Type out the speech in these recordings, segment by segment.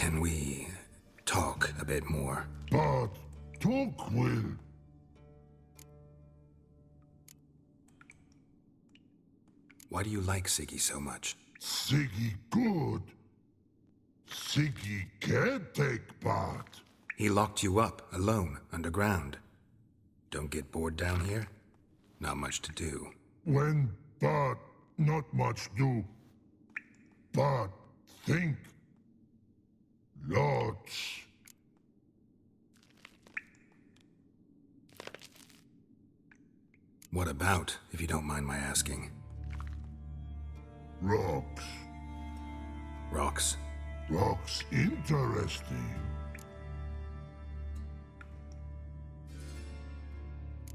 Can we talk a bit more? But talk will. Why do you like Siggy so much? Siggy good. Siggy can take part. He locked you up, alone, underground. Don't get bored down here? Not much to do. When but not much do. But think. Lots. What about, if you don't mind my asking? Rocks. Rocks? Rocks interesting.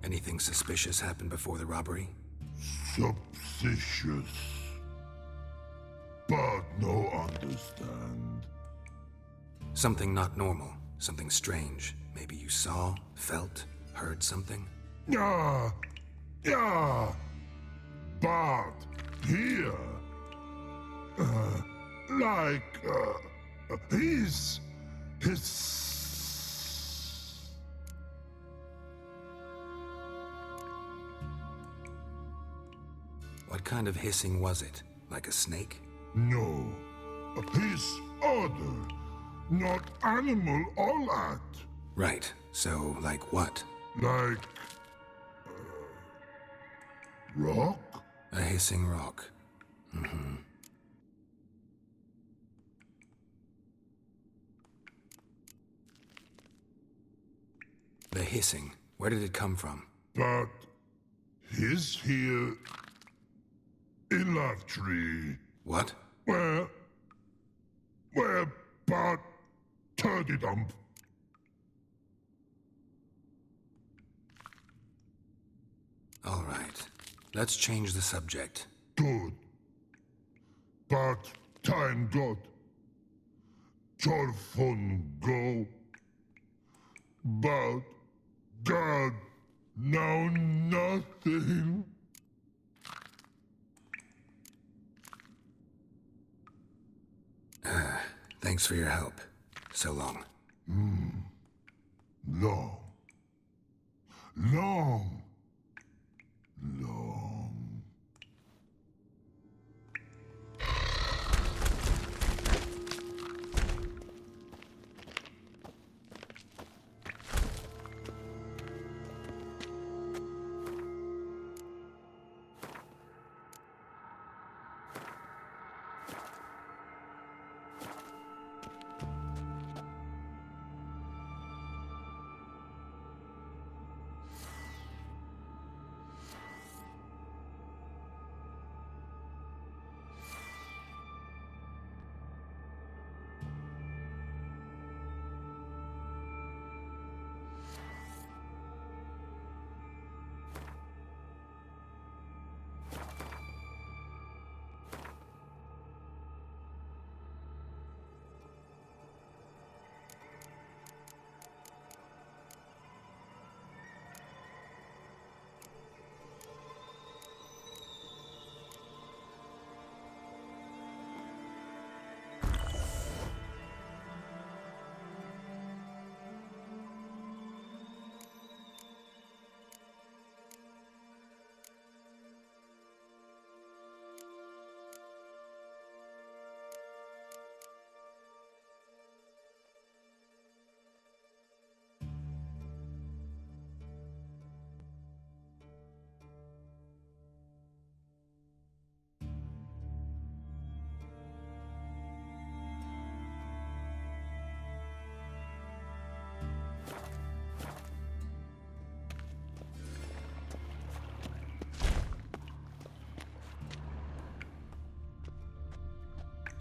Anything suspicious happened before the robbery? Suspicious. But no understand. Something not normal, something strange. Maybe you saw, felt, heard something? Yeah. But here, his. What kind of hissing was it? Like a snake? No. His other. Not animal all that. Right. So, like what? Like... rock? A hissing rock. Mm-hmm. The hissing. Where did it come from? But... his here... in Love Tree. What? Where but turkey dump. All right. Let's change the subject. Good. But time got. Telephone go. But God, now nothing. Thanks for your help. So long. Long. Long.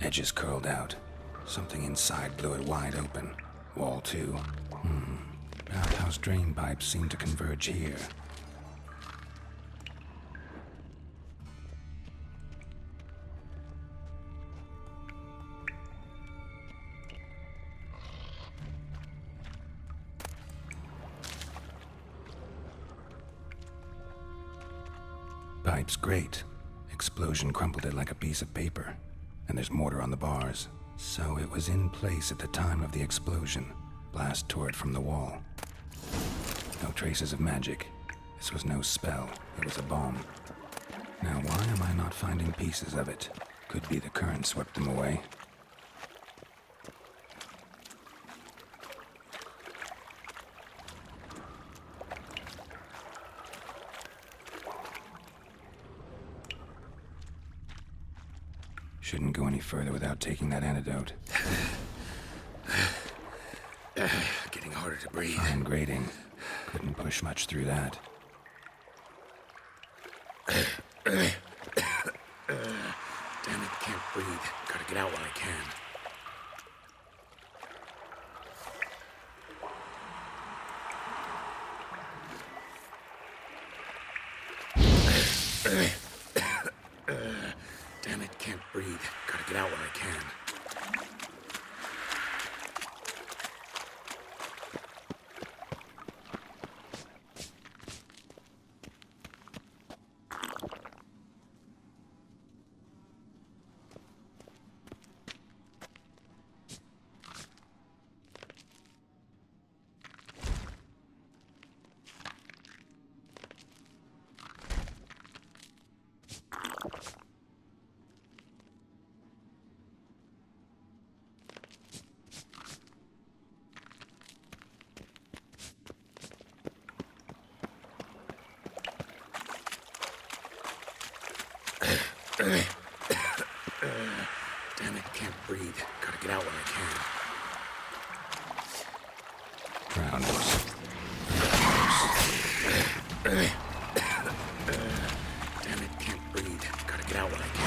Edges curled out. Something inside blew it wide open. Wall too. Outhouse drain pipes seem to converge here. Pipe's great. Explosion crumpled it like a piece of paper. And there's mortar on the bars. So it was in place at the time of the explosion. Blast tore it from the wall. No traces of magic. This was no spell. It was a bomb. Now why am I not finding pieces of it? Could be the current swept them away. Shouldn't go any further without taking that antidote. Getting harder to breathe. Fine grading. Couldn't push much through that. Damn it, can't breathe. Gotta get out while I can. Damn it, can't breathe. Gotta get out while I can. Damn it, can't breathe. Gotta get out while I can. Drowners. Damn it, can't breathe. Gotta get out while I can.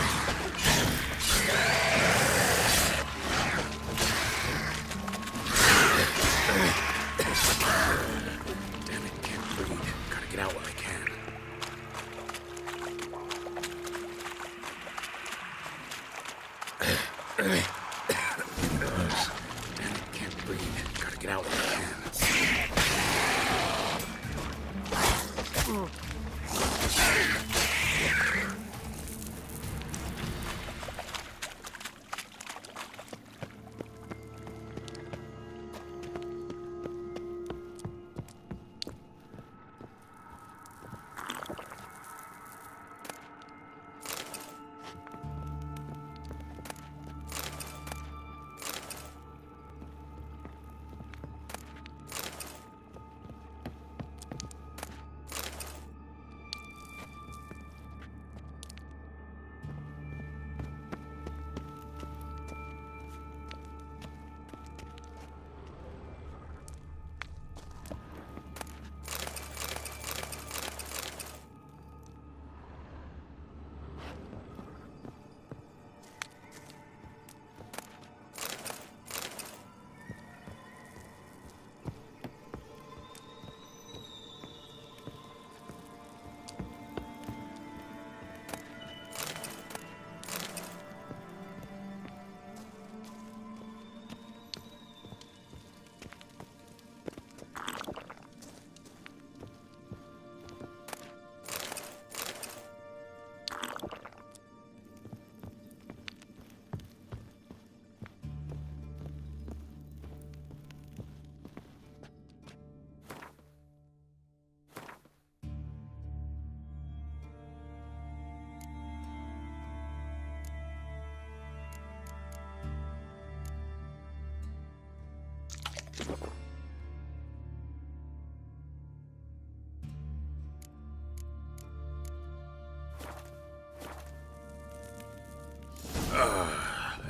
Damn it, can't breathe. Gotta get out while I can. Damn it, can't breathe. Gotta get out while I can.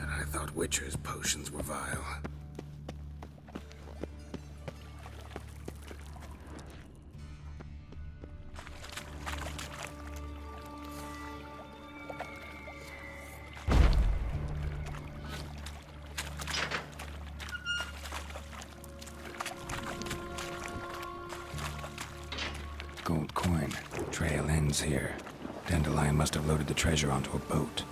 And I thought Witcher's potions were vile. Gold coin. Trail ends here. Dandelion must have loaded the treasure onto a boat.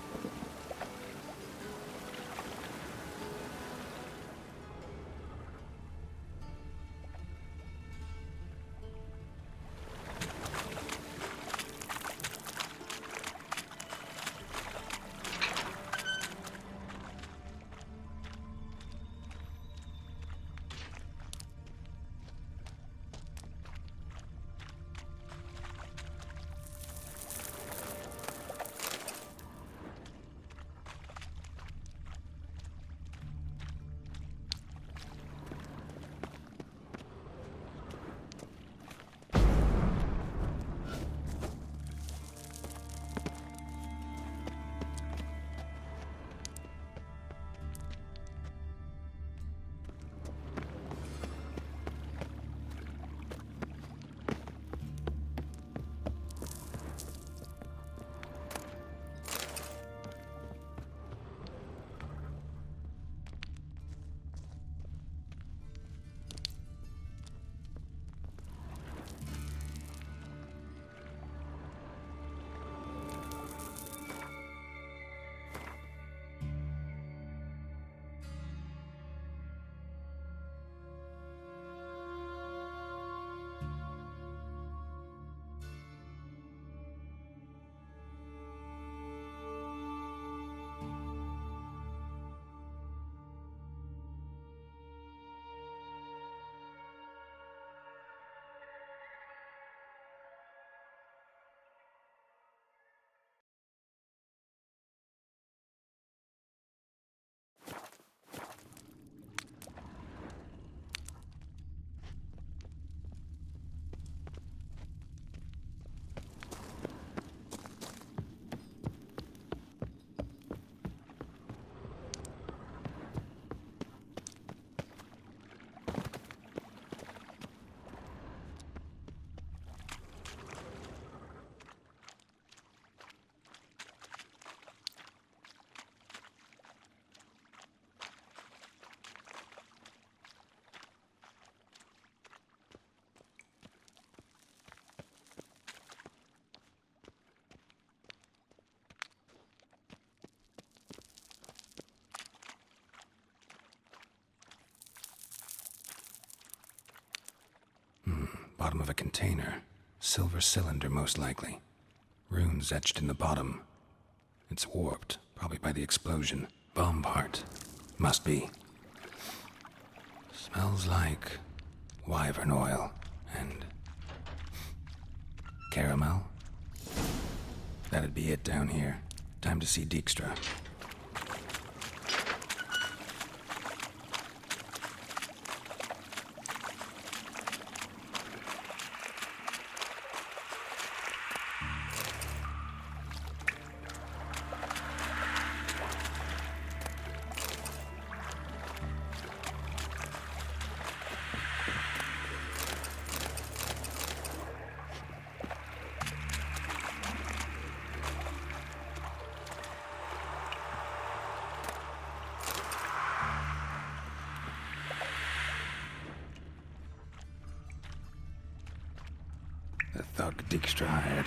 Bottom of a container. Silver cylinder, most likely. Runes etched in the bottom. It's warped, probably by the explosion. Bomb part. Must be. Smells like wyvern oil and caramel. That'd be it down here. Time to see Dijkstra. The thug Dijkstra hired.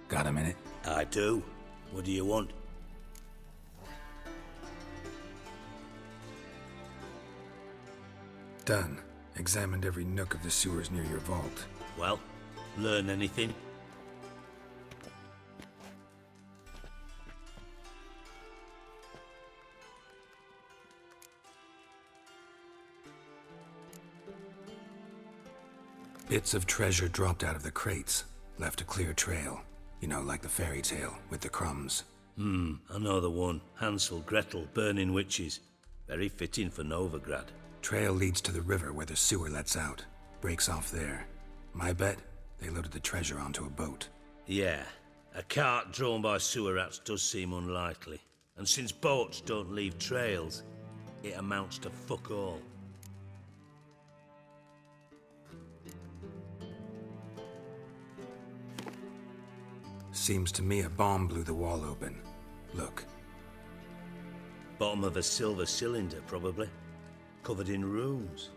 Got a minute? I do. What do you want? Done. Examined every nook of the sewers near your vault. Well, learn anything? Bits of treasure dropped out of the crates. Left a clear trail. You know, like the fairy tale, with the crumbs. I know the one. Hansel, Gretel, burning witches. Very fitting for Novigrad. Trail leads to the river where the sewer lets out. Breaks off there. My bet, they loaded the treasure onto a boat. Yeah. A cart drawn by sewer rats does seem unlikely. And since boats don't leave trails, it amounts to fuck all. Seems to me a bomb blew the wall open. Look. Bottom of a silver cylinder, probably. Covered in runes.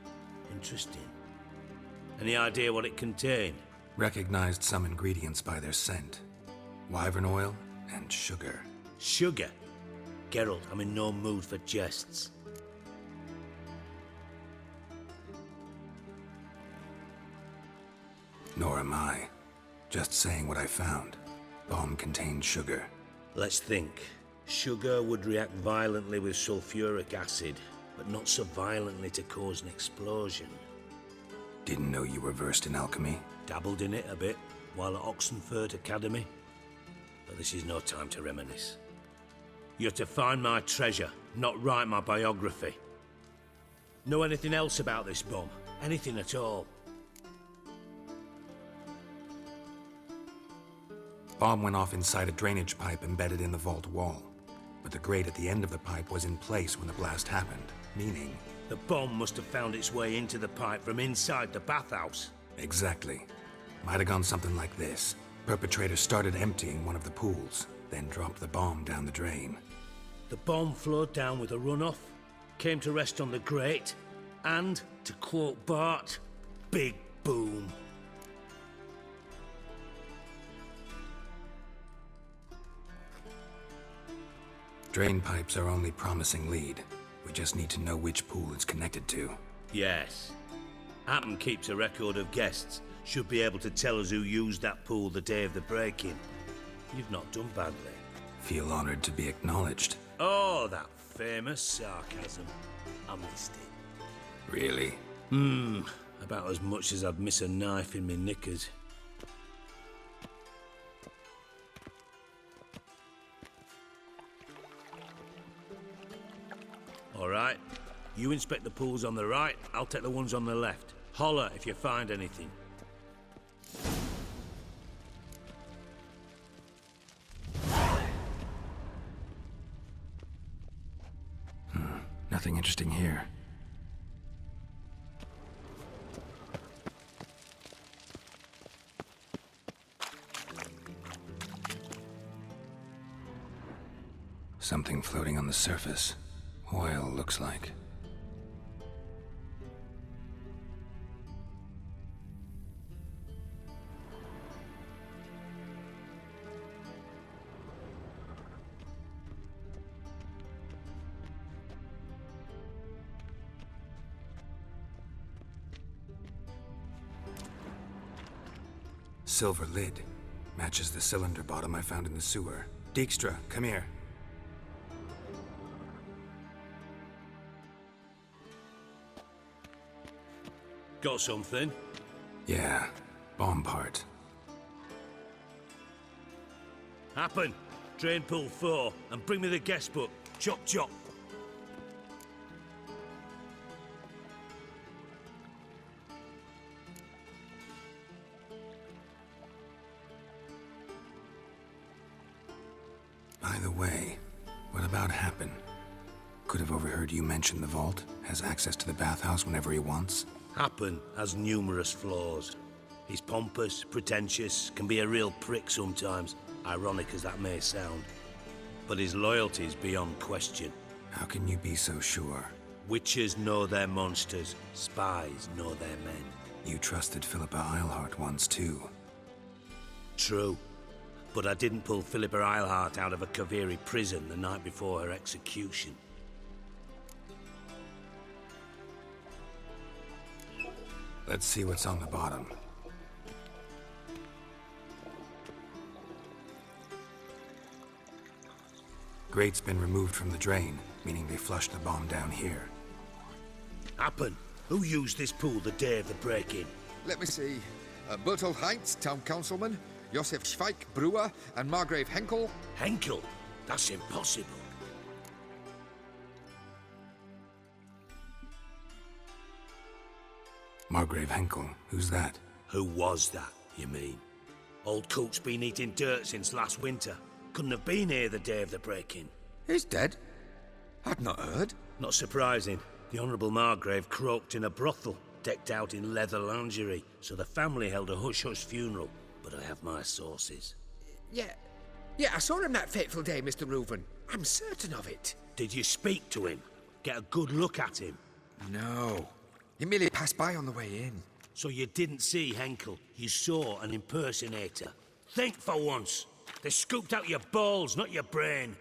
Interesting. Any idea what it contained? Recognized some ingredients by their scent. Wyvern oil and sugar. Sugar? Geralt, I'm in no mood for jests. Nor am I. Just saying what I found. Bomb contained sugar. Let's think. Sugar would react violently with sulfuric acid, but not so violently to cause an explosion. Didn't know you were versed in alchemy. Dabbled in it a bit while at Oxenford Academy. But this is no time to reminisce. You're to find my treasure, not write my biography. Know anything else about this bomb? Anything at all? Bomb went off inside a drainage pipe embedded in the vault wall. But the grate at the end of the pipe was in place when the blast happened, meaning... The bomb must have found its way into the pipe from inside the bathhouse. Exactly. Might have gone something like this. Perpetrator started emptying one of the pools, then dropped the bomb down the drain. The bomb flowed down with a runoff, came to rest on the grate, and, to quote Bart, big boom. Drain pipes are only promising lead. We just need to know which pool it's connected to. Yes. Happen keeps a record of guests. Should be able to tell us who used that pool the day of the break-in. You've not done badly. Feel honored to be acknowledged. Oh, that famous sarcasm. I missed it. Really? About as much as I'd miss a knife in me knickers. All right. You inspect the pools on the right, I'll take the ones on the left. Holler if you find anything. Nothing interesting here. Something floating on the surface. Oil, looks like. Silver lid. Matches the cylinder bottom I found in the sewer. Dijkstra, come here. Got something? Yeah, bomb part. Happen. Drain pool 4, and bring me the guest book. Chop chop. By the way, what about Happen? Could have overheard you mention the vault. Has access to the bathhouse whenever he wants. Happen has numerous flaws. He's pompous, pretentious, can be a real prick sometimes, ironic as that may sound. But his loyalty's beyond question. How can you be so sure? Witches know their monsters, spies know their men. You trusted Philippa Eilhart once too. True. But I didn't pull Philippa Eilhart out of a Kaviri prison the night before her execution. Let's see what's on the bottom. Grate's been removed from the drain, meaning they flushed the bomb down here. Happen. Who used this pool the day of the break-in? Let me see. Bertolt Heinz, town councilman, Josef Schweik, brewer, and Margrave Henkel. Henkel? That's impossible. Margrave Henkel, who's that? Who was that, you mean? Old coot's been eating dirt since last winter. Couldn't have been here the day of the break-in. He's dead? I'd not heard. Not surprising. The Honourable Margrave croaked in a brothel, decked out in leather lingerie, so the family held a hush-hush funeral. But I have my sources. Yeah, I saw him that fateful day, Mr. Reuven. I'm certain of it. Did you speak to him? Get a good look at him? No. He merely passed by on the way in. So you didn't see Henkel, you saw an impersonator. Think for once. They scooped out your balls, not your brain.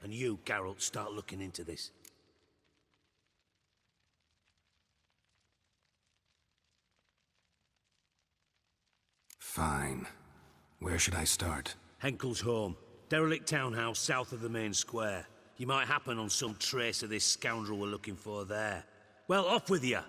And you, Geralt, start looking into this. Fine. Where should I start? Henkel's home. Derelict townhouse south of the main square. You might happen on some trace of this scoundrel we're looking for there. Well, off with you!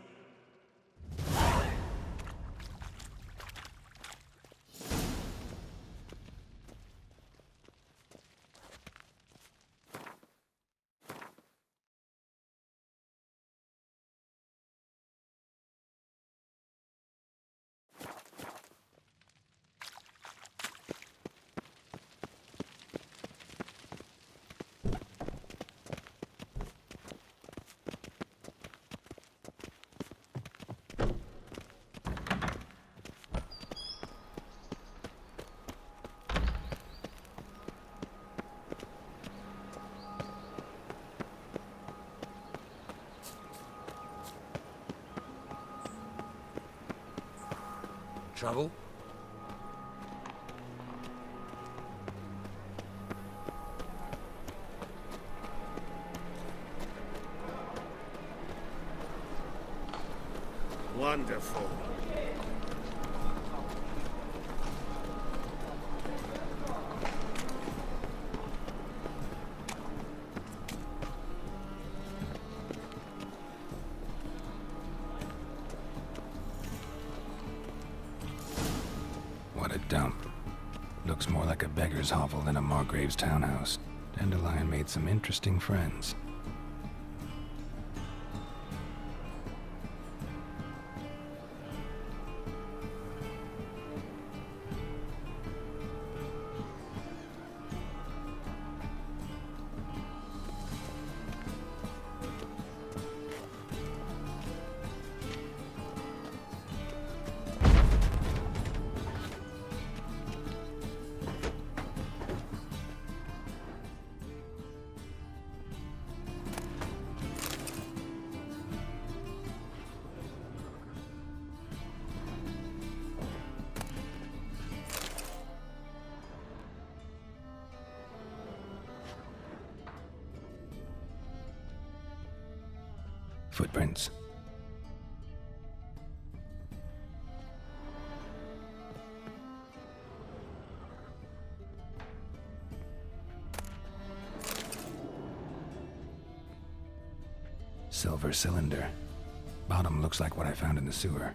Trouble? Wonderful. What a dump. Looks more like a beggar's hovel than a Margrave's townhouse. Dandelion made some interesting friends. Footprints. Silver cylinder. Bottom looks like what I found in the sewer.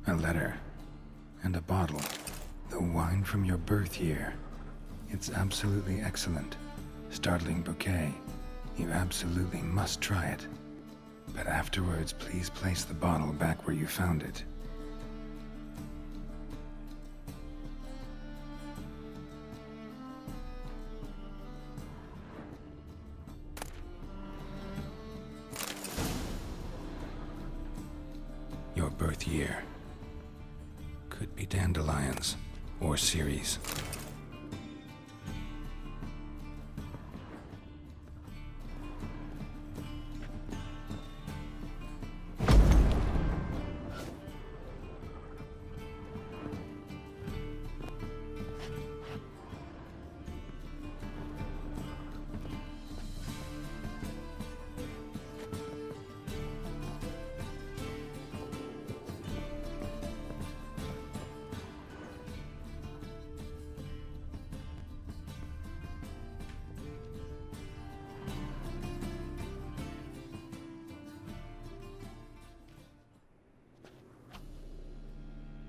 A letter. And a bottle. The wine from your birth year. It's absolutely excellent. Startling bouquet. You absolutely must try it. But afterwards, please place the bottle back where you found it. Your birth year. Could be dandelions or Ceres.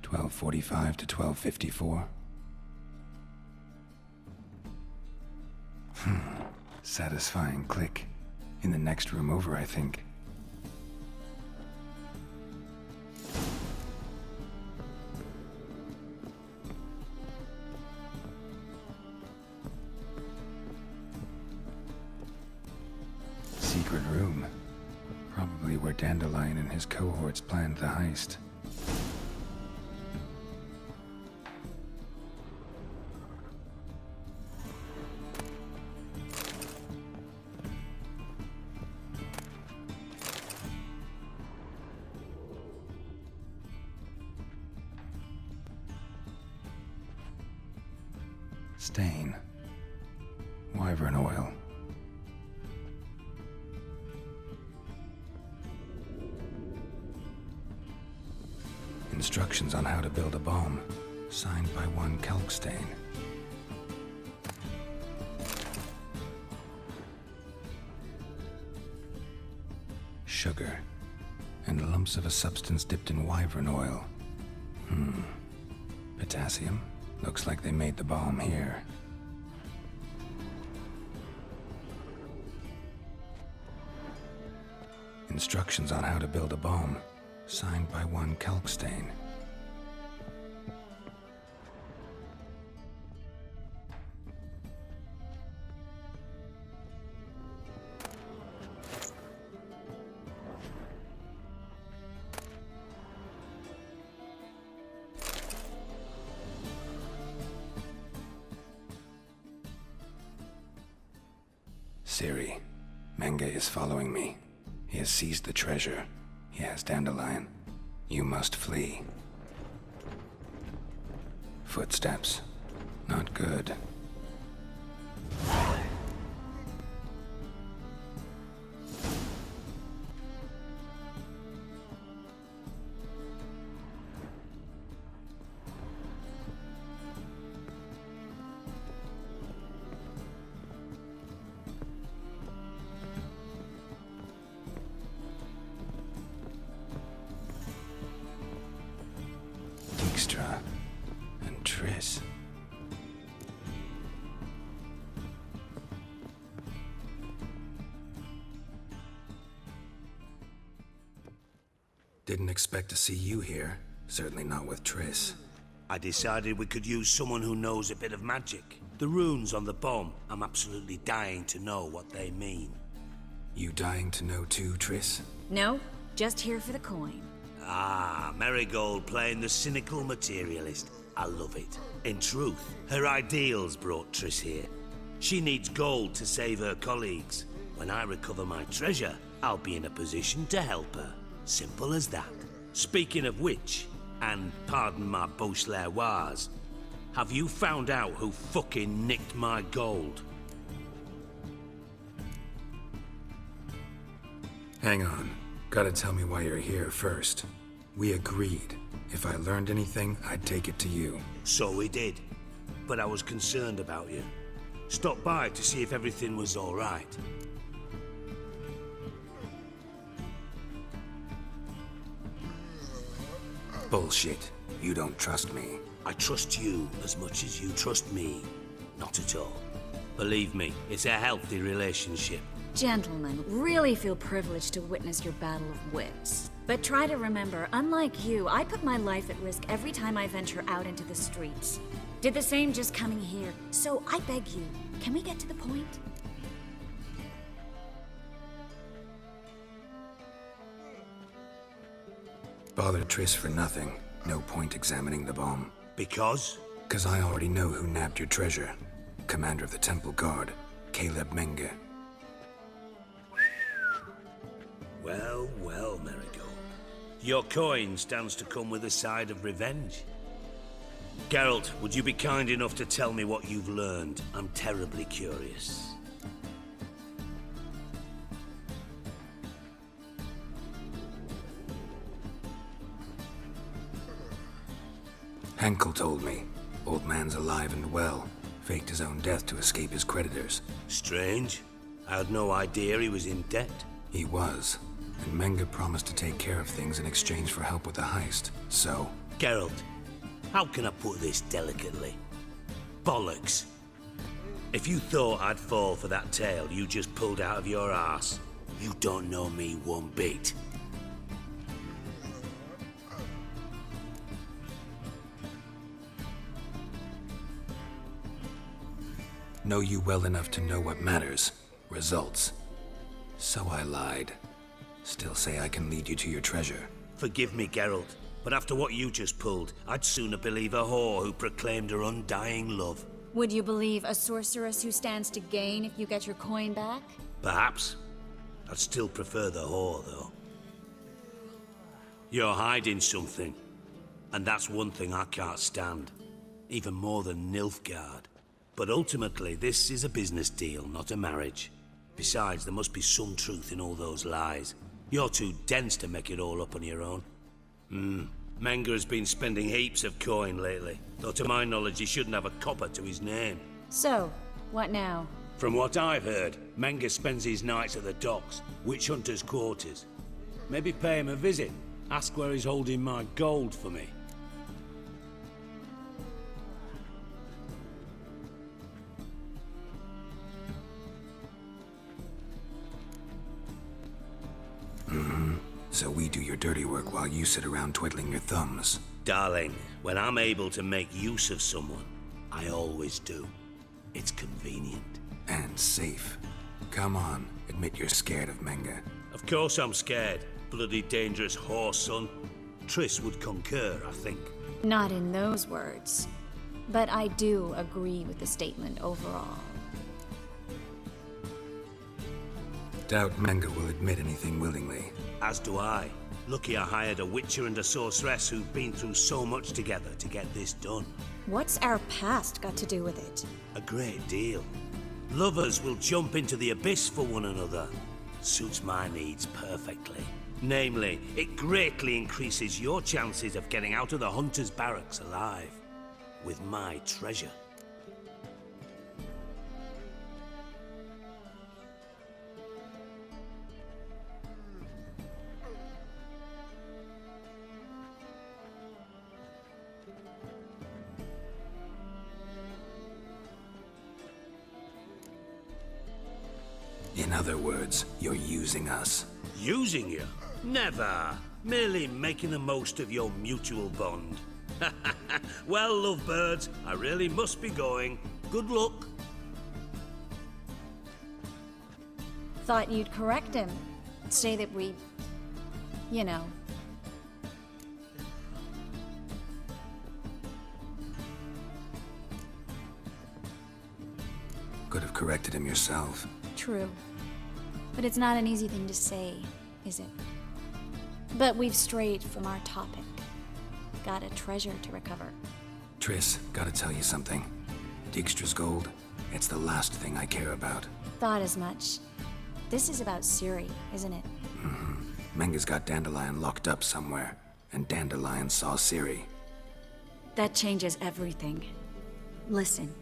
$12:45 to $12:54. Satisfying click. In the next room over, I think. Secret room. Probably where Dandelion and his cohorts planned the heist. Stain. Wyvern oil. Instructions on how to build a bomb, signed by one Kalkstain. Sugar, and lumps of a substance dipped in wyvern oil. Potassium? Looks like they made the bomb here. Instructions on how to build a bomb, signed by one Kalkstain. Siri, Menge is following me. He has seized the treasure. He has Dandelion. You must flee. Footsteps. Not good. Dijkstra and Triss. Didn't expect to see you here. Certainly not with Triss. I decided we could use someone who knows a bit of magic. The runes on the bomb, I'm absolutely dying to know what they mean. You dying to know too, Triss? No, just here for the coin. Ah, Marigold playing the cynical materialist. I love it. In truth, her ideals brought Triss here. She needs gold to save her colleagues. When I recover my treasure, I'll be in a position to help her. Simple as that. Speaking of which, and pardon my Beauclervoise, have you found out who fucking nicked my gold? Hang on. Gotta tell me why you're here first. We agreed. If I learned anything, I'd take it to you. So we did. But I was concerned about you. Stopped by to see if everything was all right. Bullshit. You don't trust me. I trust you as much as you trust me. Not at all. Believe me, it's a healthy relationship. Gentlemen, really feel privileged to witness your battle of wits. But try to remember, unlike you, I put my life at risk every time I venture out into the streets. Did the same just coming here. So I beg you, can we get to the point? Bothered Triss for nothing. No point examining the bomb. Because? Because I already know who nabbed your treasure. Commander of the Temple Guard, Caleb Menge. Well, well, Marigold. Your coin stands to come with a side of revenge. Geralt, would you be kind enough to tell me what you've learned? I'm terribly curious. Henkel told me. Old man's alive and well. Faked his own death to escape his creditors. Strange. I had no idea he was in debt. He was. And Menge promised to take care of things in exchange for help with the heist. So... Geralt, how can I put this delicately? Bollocks. If you thought I'd fall for that tale you just pulled out of your arse, you don't know me one bit. Know you well enough to know what matters. Results. So I lied. Still say I can lead you to your treasure. Forgive me, Geralt, but after what you just pulled, I'd sooner believe a whore who proclaimed her undying love. Would you believe a sorceress who stands to gain if you get your coin back? Perhaps. I'd still prefer the whore, though. You're hiding something, and that's one thing I can't stand. Even more than Nilfgaard. But ultimately, this is a business deal, not a marriage. Besides, there must be some truth in all those lies. You're too dense to make it all up on your own. Menge has been spending heaps of coin lately, though to my knowledge he shouldn't have a copper to his name. So, what now? From what I've heard, Menge spends his nights at the docks, witch hunters' quarters. Maybe pay him a visit, ask where he's holding my gold for me. So we do your dirty work while you sit around twiddling your thumbs. Darling, when I'm able to make use of someone, I always do. It's convenient. And safe. Come on, admit you're scared of Menge. Of course I'm scared. Bloody dangerous whore, son. Triss would concur, I think. Not in those words. But I do agree with the statement overall. Doubt Menge will admit anything willingly. As do I. Lucky I hired a witcher and a sorceress who've been through so much together to get this done. What's our past got to do with it? A great deal. Lovers will jump into the abyss for one another. Suits my needs perfectly. Namely, it greatly increases your chances of getting out of the hunter's barracks alive. With my treasure. In other words, you're using us. Using you? Never. Merely making the most of your mutual bond. Well, lovebirds, I really must be going. Good luck. Thought you'd correct him. Say that we... you know. Could have corrected him yourself. True. But it's not an easy thing to say, is it? But we've strayed from our topic. Got a treasure to recover. Triss, gotta tell you something. Dijkstra's gold, it's the last thing I care about. Thought as much. This is about Ciri, isn't it? Menge's got Dandelion locked up somewhere, and Dandelion saw Ciri. That changes everything. Listen,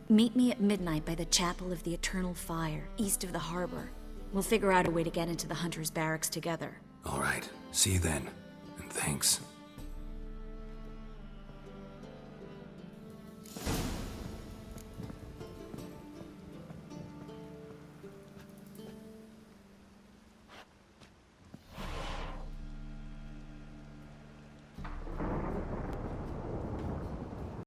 meet me at midnight by the Chapel of the Eternal Fire, east of the harbor. We'll figure out a way to get into the Hunter's barracks together. All right, see you then, and thanks.